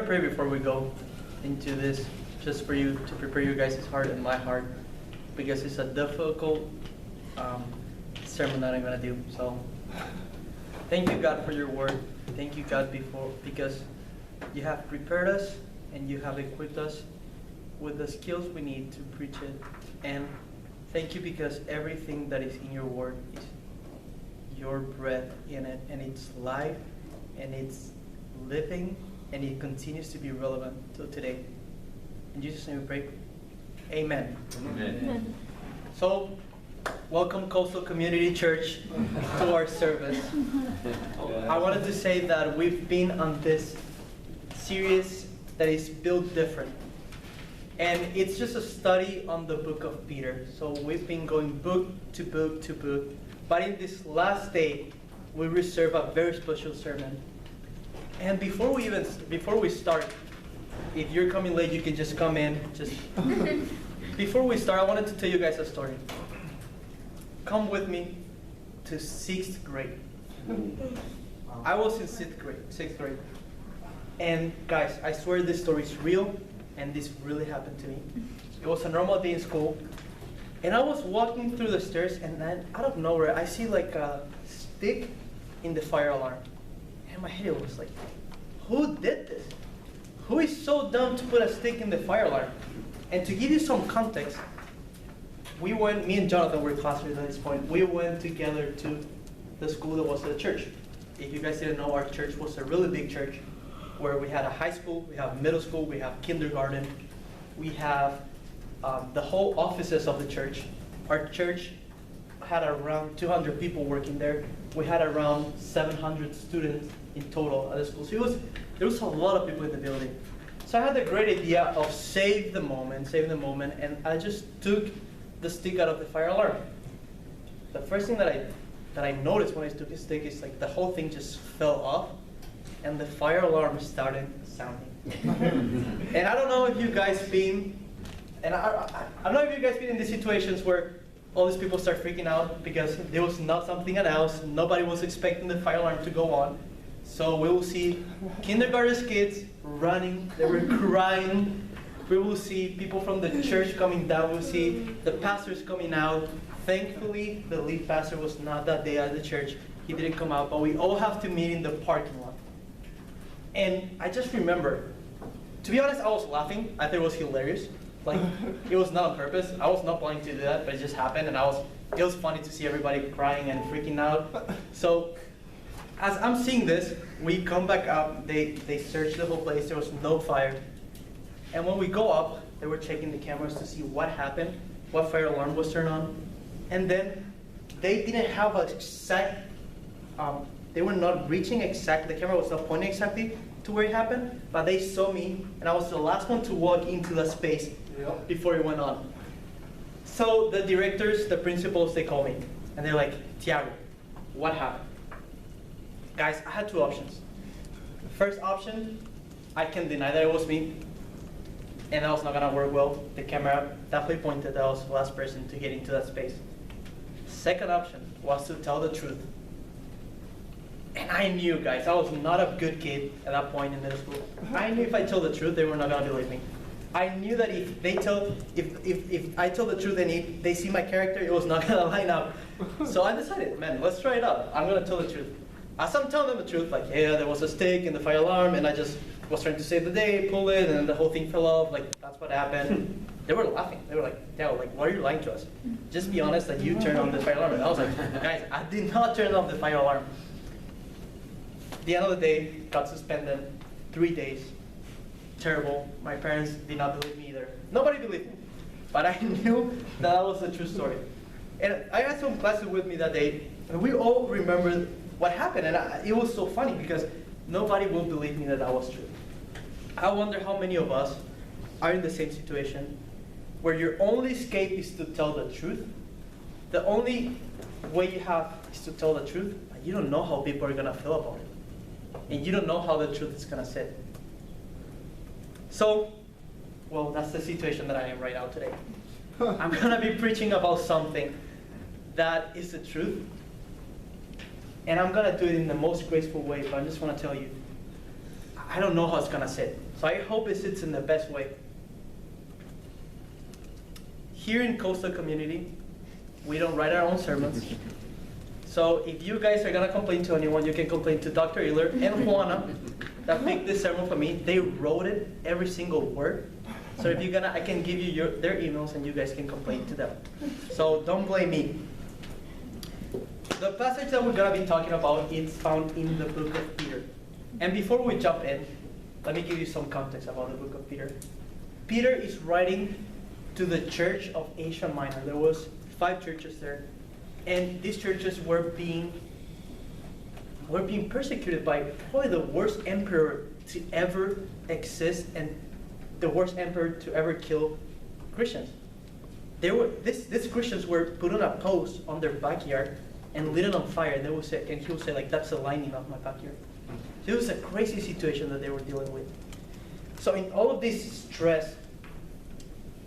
pray before we go into this, just for you to prepare your guys' heart and my heart, because it's a difficult sermon that I'm gonna do. So, thank you, God, for your word. Thank you, God, because you have prepared us and you have equipped us with the skills we need to preach it. And thank you because everything that is in your word is your breath in it, and it's life, and it's living, and it continues to be relevant till today. In Jesus' name we pray. Amen. Amen. So, welcome Coastal Community Church to our service. I wanted to say that we've been on this series that is built different. And it's just a study on the book of Peter. So we've been going book to book to book. But in this last day, we reserve a very special sermon. And before we start, if you're coming late, you can just come in. Before we start, I wanted to tell you guys a story. Come with me to 6th grade. I was in 6th grade. And guys, I swear this story is real, and this really happened to me. It was a normal day in school, and I was walking through the stairs, and then out of nowhere, I see like a stick in the fire alarm. And in my head, was like, who did this? Who is so dumb to put a stick in the fire alarm? And to give you some context, me and Jonathan were classmates at this point. We went together to the school that was at the church. If you guys didn't know, our church was a really big church where we had a high school, we have middle school, we have kindergarten, we have the whole offices of the church. Our church had around 200 people working there. We had around 700 students in total at the school. So there was a lot of people in the building. So I had the great idea of save the moment, and I just took the stick out of the fire alarm. The first thing that I noticed when I took the stick is like the whole thing just fell off, and the fire alarm started sounding. And I don't know if you guys been, and I don't know if you guys been in these situations where all these people start freaking out because there was not something announced, nobody was expecting the fire alarm to go on. So we will see kindergarten kids running, they were crying. We will see people from the church coming down, we'll see the pastors coming out. Thankfully, the lead pastor was not that day at the church. He didn't come out, but we all have to meet in the parking lot. And I just remember, to be honest, I was laughing. I thought it was hilarious. Like, it was not on purpose. I was not planning to do that, but it just happened, and it was funny to see everybody crying and freaking out. So, as I'm seeing this, we come back up. They searched the whole place. There was no fire. And when we go up, they were checking the cameras to see what happened, what fire alarm was turned on. And then they didn't have an exact, they were not reaching exactly, the camera was not pointing exactly to where it happened, but they saw me, and I was the last one to walk into the space before it went on. So the directors, the principals, they call me, and they're like, Thiago, what happened? Guys, I had two options. The first option, I can deny that it was me, and that was not gonna work well. The camera definitely pointed that I was the last person to get into that space. Second option was to tell the truth. And I knew, guys, I was not a good kid at that point in middle school. I knew if I told the truth, they were not gonna believe me. I knew that if I tell the truth and they see my character, it was not gonna line up. So I decided, man, let's try it out. I'm gonna tell the truth. As I'm telling them the truth, like, yeah, there was a stick in the fire alarm, and I just was trying to save the day, pull it, and then the whole thing fell off. Like, that's what happened. They were laughing. They were like, yeah, like, why are you lying to us? Just be honest that you turned on the fire alarm. And I was like, guys, I did not turn off the fire alarm. The end of the day, got suspended, 3 days. Terrible. My parents did not believe me either. Nobody believed me. But I knew that was the true story. And I had some classes with me that day, and we all remember what happened. And it was so funny because nobody will believe me that that was true. I wonder how many of us are in the same situation where your only escape is to tell the truth. The only way you have is to tell the truth, but you don't know how people are gonna feel about it. And you don't know how the truth is gonna sit. So, well, that's the situation that I am right now today. I'm gonna be preaching about something that is the truth. And I'm gonna do it in the most graceful way, but I just wanna tell you, I don't know how it's gonna sit. So I hope it sits in the best way. Here in Coastal Community, we don't write our own sermons. So if you guys are gonna complain to anyone, you can complain to Dr. Ehler and Juana that picked this sermon for me. They wrote it, every single word. So if you're gonna, I can give you their emails and you guys can complain to them. So don't blame me. The passage that we're gonna be talking about is found in the book of Peter. And before we jump in, let me give you some context about the book of Peter. Peter is writing to the church of Asia Minor. There was 5 churches there, and these churches were being persecuted by probably the worst emperor to ever exist and the worst emperor to ever kill Christians. These Christians were put on a post on their backyard and lit it on fire, and he would say like, that's the lining of my backyard. So it was a crazy situation that they were dealing with. So in all of this stress,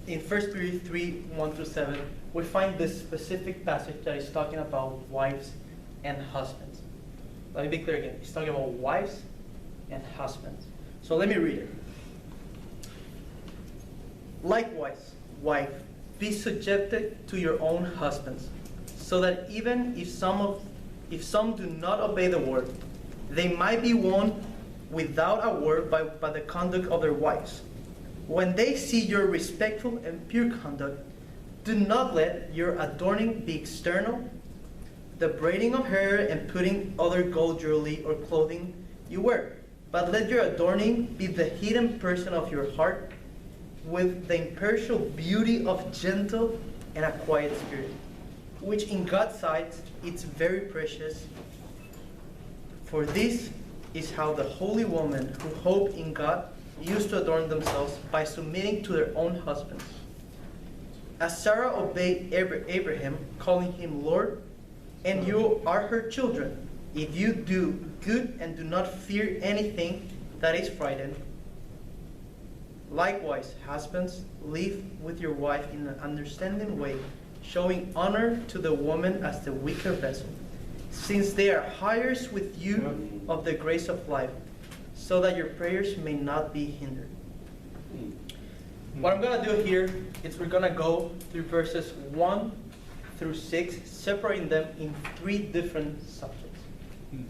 in 1 Peter 3, 1-7, we find this specific passage that is talking about wives and husbands. Let me be clear again. It's talking about wives and husbands. So let me read it. Likewise, wife, be subjected to your own husbands, so that even if some do not obey the word, they might be won without a word by the conduct of their wives. When they see your respectful and pure conduct, do not let your adorning be external, the braiding of hair and putting other gold jewelry or clothing you wear, but let your adorning be the hidden person of your heart, with the imperishable beauty of gentle and a quiet spirit, which in God's sight is very precious. For this is how the holy women who hope in God used to adorn themselves, by submitting to their own husbands. As Sarah obeyed Abraham, calling him Lord, and you are her children, if you do good and do not fear anything that is frightened. Likewise, husbands, live with your wife in an understanding way, showing honor to the woman as the weaker vessel, since they are heirs with you of the grace of life, so that your prayers may not be hindered. What I'm going to do here is we're going to go through verses 1-6, separating them in 3 different subjects.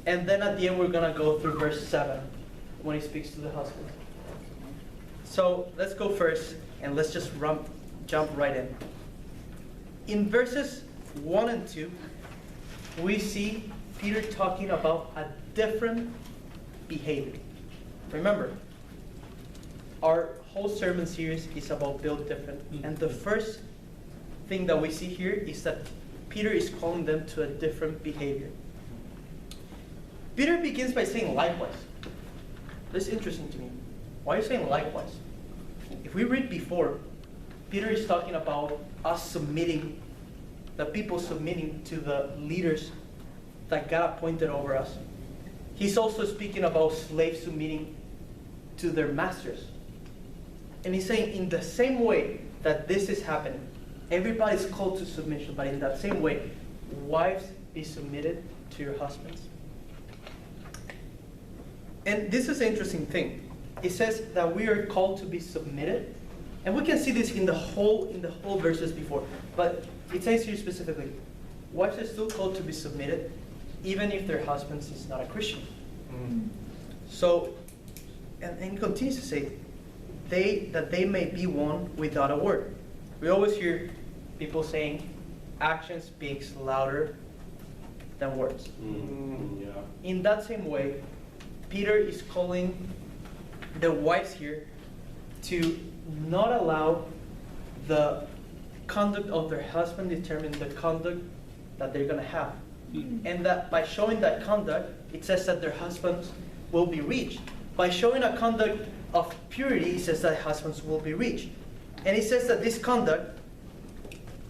And then at the end, we're going to go through verse 7, when he speaks to the husband. So let's go first, and let's just jump right in. In verses 1 and 2, we see Peter talking about a different behavior. Remember, our whole sermon series is about build different. And the first thing that we see here is that Peter is calling them to a different behavior. Peter begins by saying likewise. This is interesting to me. Why are you saying likewise? If we read before, Peter is talking about us submitting, the people submitting to the leaders that God appointed over us. He's also speaking about slaves submitting to their masters. And he's saying in the same way that this is happening, everybody's called to submission, but in that same way, wives, be submitted to your husbands. And this is an interesting thing. It says that we are called to be submitted, and we can see this in the whole verses before. But it says here specifically, wives are still called to be submitted, even if their husband is not a Christian. So, and it continues to say, that they may be won without a word. We always hear people saying, action speaks louder than words. Yeah. In that same way, Peter is calling the wives here to not allow the conduct of their husband determine the conduct that they're going to have. And that by showing that conduct, it says that their husbands will be reached. By showing a conduct of purity, it says that husbands will be reached. And it says that this conduct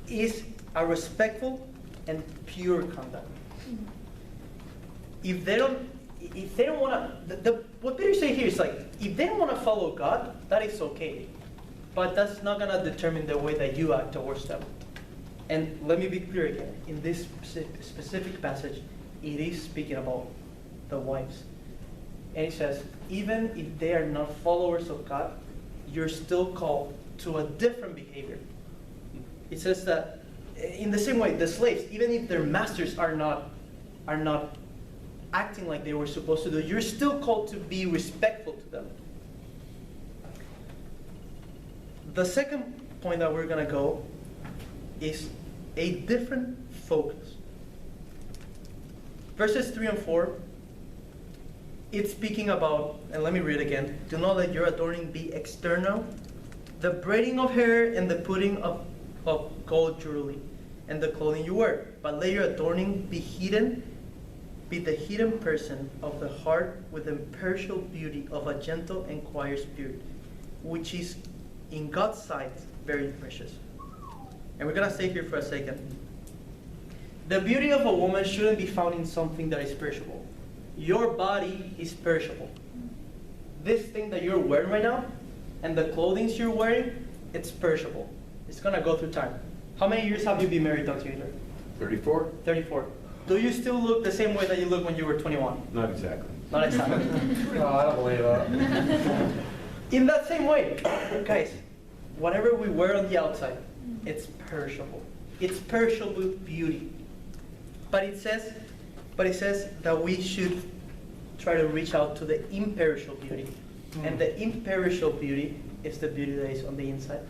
is a respectful and pure conduct. If they don't want to, what Peter saying here is like, if they don't want to follow God, that is okay. But that's not going to determine the way that you act towards them. And let me be clear again, in this specific passage, it is speaking about the wives. And it says, even if they are not followers of God, you're still called to a different behavior. It says that in the same way, the slaves, even if their masters are not acting like they were supposed to do, you're still called to be respectful to them. The second point that we're going to go is a different focus. Verses 3 and 4, it's speaking about, and let me read again, do not let your adorning be external, the braiding of hair and the putting of gold jewelry, and the clothing you wear, but let your adorning be hidden, be the hidden person of the heart with the imperishable beauty of a gentle and quiet spirit, which is in God's sight very precious. And we're going to stay here for a second. The beauty of a woman shouldn't be found in something that is perishable. Your body is perishable. This thing that you're wearing right now, and the clothing you're wearing, it's perishable. It's going to go through time. How many years have you been married, Dr. Ehler? 34? 34. Do you still look the same way that you looked when you were 21? Not exactly. Not exactly. No, I don't believe that. In that same way, guys, whatever we wear on the outside, it's perishable. It's perishable beauty. But it says that we should try to reach out to the imperishable beauty. And the imperishable beauty is the beauty that is on the inside.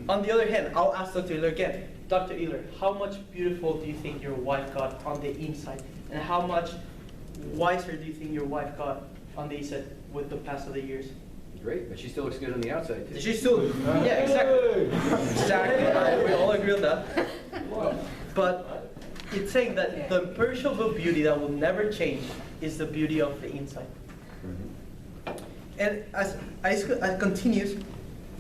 On the other hand, I'll ask Dr. Ehler again. Dr. Ehler, how much beautiful do you think your wife got on the inside? And how much wiser do you think your wife got on the inside with the pass of the years? Great, but she still looks good on the outside, too. She still, yeah, exactly. Exactly, we all agree on that. But it's saying that the imperishable beauty that will never change is the beauty of the inside. And as it continues,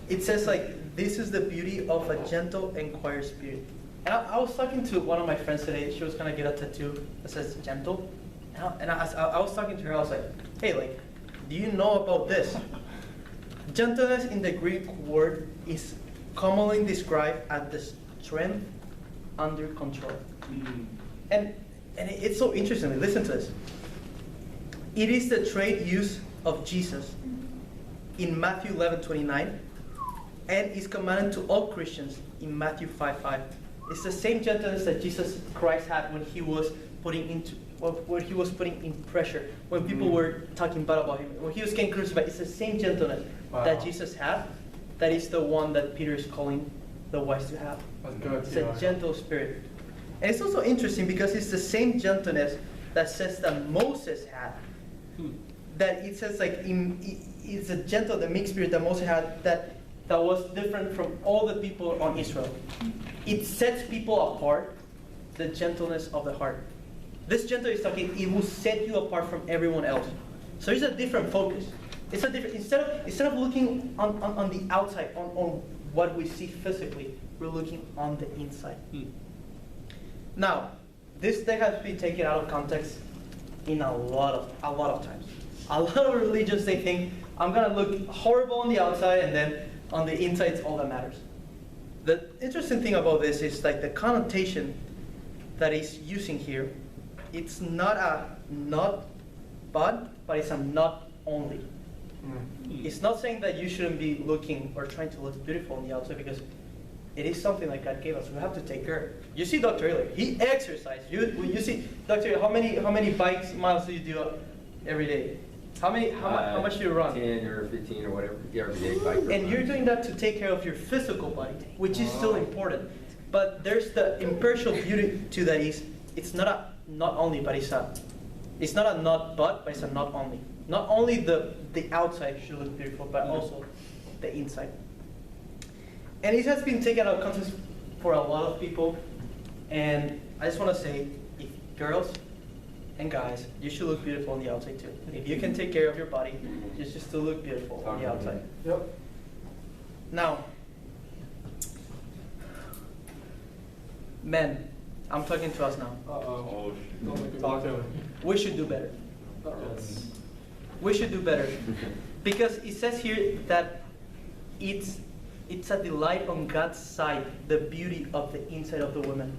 it says like, this is the beauty of a gentle and quiet spirit. And I was talking to one of my friends today. She was going to get a tattoo that says gentle. And I was talking to her, I was like, hey, like, do you know about this? Gentleness in the Greek word is commonly described as the strength under control. And it's so interesting. Listen to this. It is the trait used of Jesus in Matthew 11:29, and is commanded to all Christians in Matthew 5:5. It's the same gentleness that Jesus Christ had when he was putting in pressure, when people were talking bad about him, when he was getting crucified. It's the same gentleness that Jesus had. That is the one that Peter is calling the wise to have. It's a gentle spirit. And it's also interesting because it's the same gentleness that says that Moses had. That it says like it's a gentle, the meek spirit that Moses had that was different from all the people on Israel. It sets people apart, the gentleness of the heart. This gentleness is talking, it will set you apart from everyone else. So it's a different focus. It's a different, instead of looking on the outside, on what we see physically, we're looking on the inside. Now, this thing has been taken out of context in a lot of times. A lot of religions, they think, I'm going to look horrible on the outside, and then on the inside, it's all that matters. The interesting thing about this is like the connotation that he's using here, it's not a not but it's a not only. It's not saying that you shouldn't be looking or trying to look beautiful on the outside, because it is something that God gave us. We have to take care. You see Dr. Ehler, he exercises. You see, Dr. Ehler, how many bike miles do you do every day? How much do you run? 10 or 15 or whatever, every day bike. And you're doing that to take care of your physical body, which is still important. But there's the imperishable beauty to that is, it's not a not only, but it's not a not but it's a not only. Not only the outside should look beautiful, but also the inside. And it has been taken out of context for a lot of people. And I just want to say, if girls and guys, you should look beautiful on the outside too. If you can take care of your body, you should still look beautiful on the outside. Yep. Now, men, I'm talking to us now. Uh-oh. Talk to him. We should do better. We should do better. Because it says here that it's a delight on God's side, the beauty of the inside of the woman.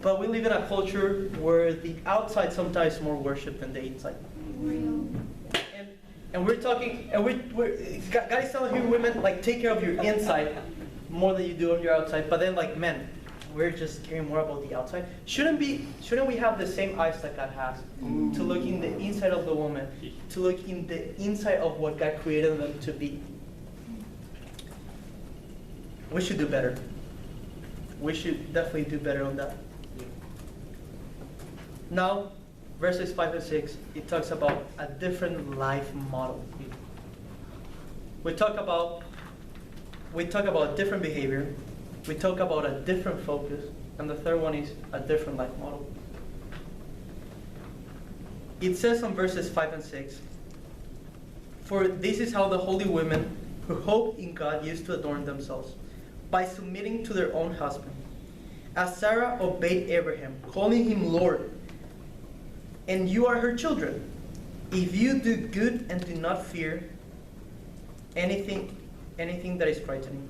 But we live in a culture where the outside sometimes is more worship than the inside. And we're talking, and God is telling here, women, like, take care of your inside more than you do of your outside. But then, like, men, we're just caring more about the outside. Shouldn't we have the same eyes that God has to look in the inside of the woman, to look in the inside of what God created them to be? We should do better. We should definitely do better on that. Now, verses 5 and 6, it talks about a different life model. We talk about different behavior. We talk about a different focus. And the third one is a different life model. It says on verses 5 and 6, "For this is how the holy women who hope in God used to adorn themselves, by submitting to their own husband. As Sarah obeyed Abraham, calling him Lord, and you are her children, if you do good and do not fear anything that is frightening."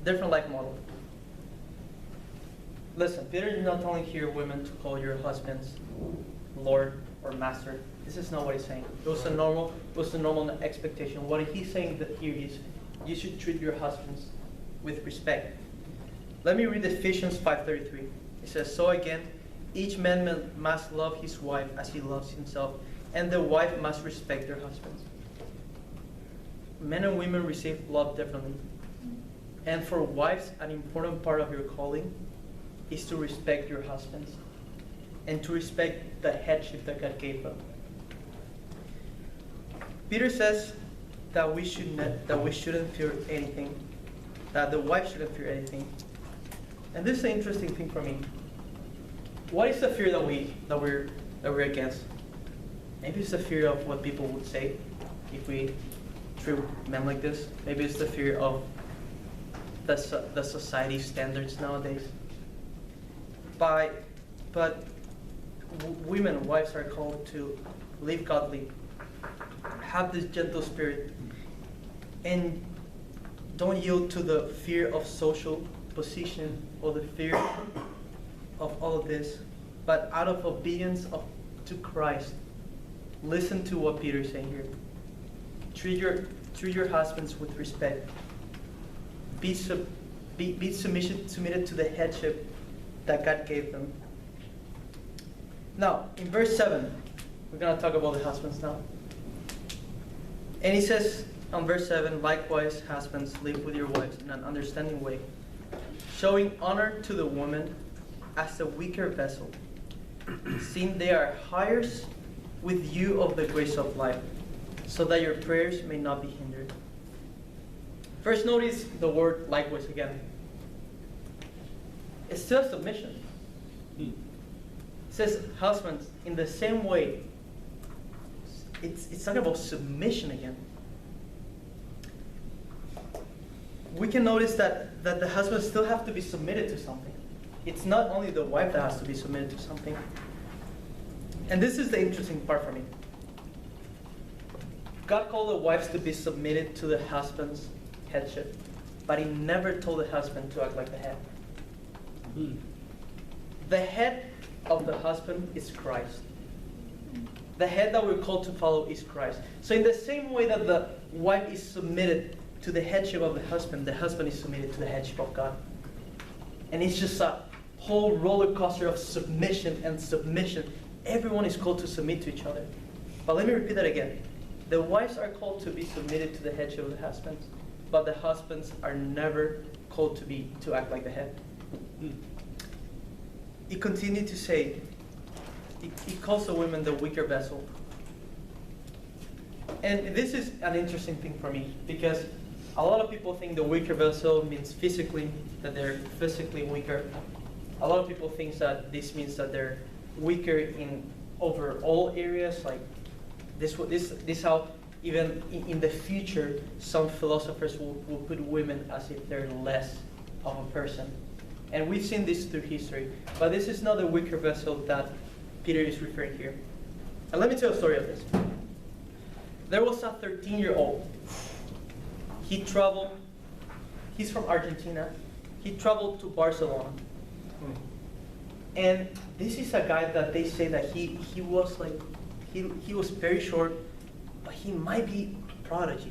Different life model. Listen, Peter is not telling here women to call your husbands Lord or Master. This is not what he's saying. It was a normal expectation. What he's saying that here is, you should treat your husbands with respect. Let me read Ephesians 5:33. It says, "So again, each man must love his wife as he loves himself, and the wife must respect their husbands." Men and women receive love differently. And for wives, an important part of your calling is to respect your husbands and to respect the headship that God gave them. Peter says that we shouldn't fear anything, that the wife shouldn't fear anything. And this is an interesting thing for me. What is the fear that we're against? Maybe it's the fear of what people would say if we treat men like this. Maybe it's the fear of the society standards nowadays. But women, wives, are called to live godly, have this gentle spirit, and don't yield to the fear of social position or the fear of all of this, but out of obedience to Christ, listen to what Peter is saying here. Treat your husbands with respect. Be submitted to the headship that God gave them. Now, in verse 7, we're going to talk about the husbands now. And he says on verse 7, "Likewise, husbands, live with your wives in an understanding way, showing honor to the woman as the weaker vessel, seeing they are heirs with you of the grace of life, so that your prayers may not be hindered." First, notice the word "likewise" again. It's still submission. It says, husbands, in the same way. It's talking about submission again. We can notice that the husbands still have to be submitted to something. It's not only the wife that has to be submitted to something. And this is the interesting part for me. God called the wives to be submitted to the husband's headship, but he never told the husband to act like the head. The head of the husband is Christ. The head that we're called to follow is Christ. So in the same way that the wife is submitted to the headship of the husband is submitted to the headship of God. And it's just a whole roller coaster of submission and submission. Everyone is called to submit to each other. But let me repeat that again. The wives are called to be submitted to the headship of the husbands, but the husbands are never called to act like the head. It continued to say, it calls the women the weaker vessel. And this is an interesting thing for me, because a lot of people think the weaker vessel means that they're physically weaker. A lot of people think that this means that they're weaker in over all areas, like this how even in the future some philosophers will put women as if they're less of a person. And we've seen this through history. But this is not the weaker vessel that Peter is referring here. And let me tell a story of this. There was a 13-year-old. He's from Argentina. He traveled to Barcelona. And this is a guy that they say that he was like, he was very short, but he might be a prodigy.